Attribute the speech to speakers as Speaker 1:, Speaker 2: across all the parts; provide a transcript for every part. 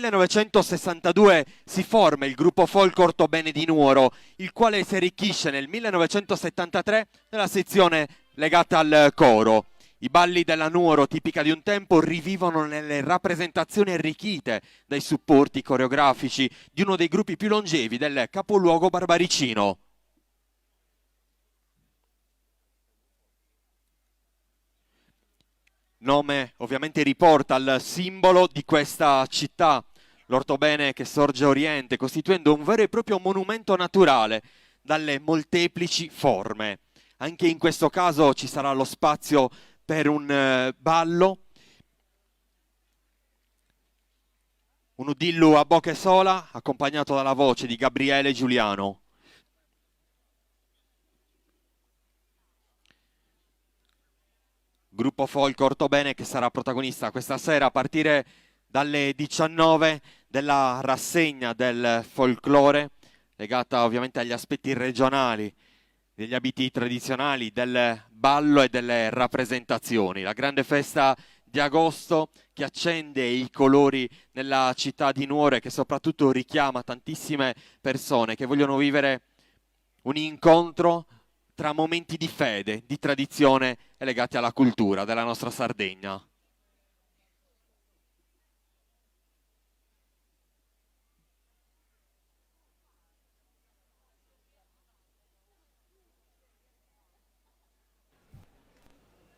Speaker 1: Nel 1962 si forma il gruppo folk Ortobene di Nuoro, il quale si arricchisce nel 1973 nella sezione legata al coro. I balli della Nuoro, tipica di un tempo, rivivono nelle rappresentazioni arricchite dai supporti coreografici di uno dei gruppi più longevi del capoluogo barbaricino. Nome ovviamente riporta al simbolo di questa città, l'Ortobene che sorge a oriente, costituendo un vero e proprio monumento naturale dalle molteplici forme. Anche in questo caso ci sarà lo spazio per un ballo, un udillu a bocche sola, accompagnato dalla voce di Gabriele Giuliano. Gruppo folk Ortobene che sarà protagonista questa sera a partire dalle 19 della rassegna del folklore, legata ovviamente agli aspetti regionali, degli abiti tradizionali, del ballo e delle rappresentazioni. La grande festa di agosto che accende i colori nella città di Nuoro e che soprattutto richiama tantissime persone che vogliono vivere un incontro tra momenti di fede, di tradizione e legati alla cultura della nostra Sardegna.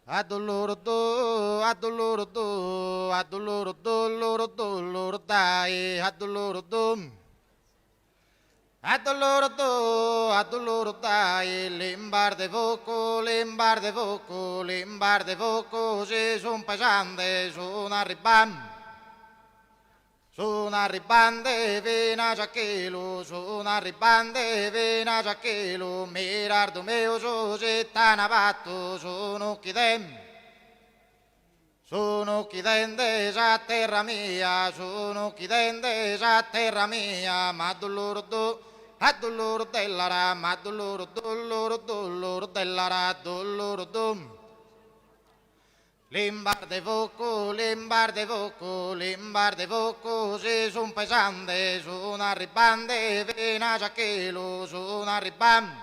Speaker 2: Addoloro dai, addoloro dai, limbar de voco, se son pesante, sono arribande, vena giacchelo, sono arribande, vena giacchelo, mirardo meo, so se tanabatto, sono chidem. Sono chi dende a terra mia, sono chi dende a terra mia, ma doloro della ra, ma doloro della ra, doloro dum. Limbar de voco, se son pesante, sono arribande, vena giacchelo, sono arribam.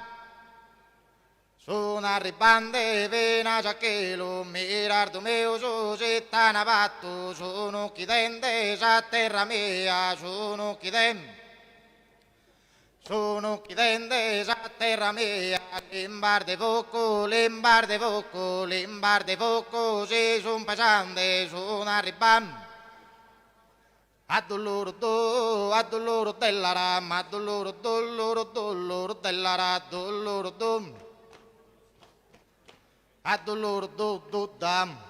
Speaker 2: Sono arribande, vena giacchelo, mirardo meo, so se tanabatto, sono chi dende a terra mia, sono chi dende a terra mia, limbar de voco, se son pesante, sono arribam. Addoloro della rama, addoloro della ra, doloro dum. Addoloro dam.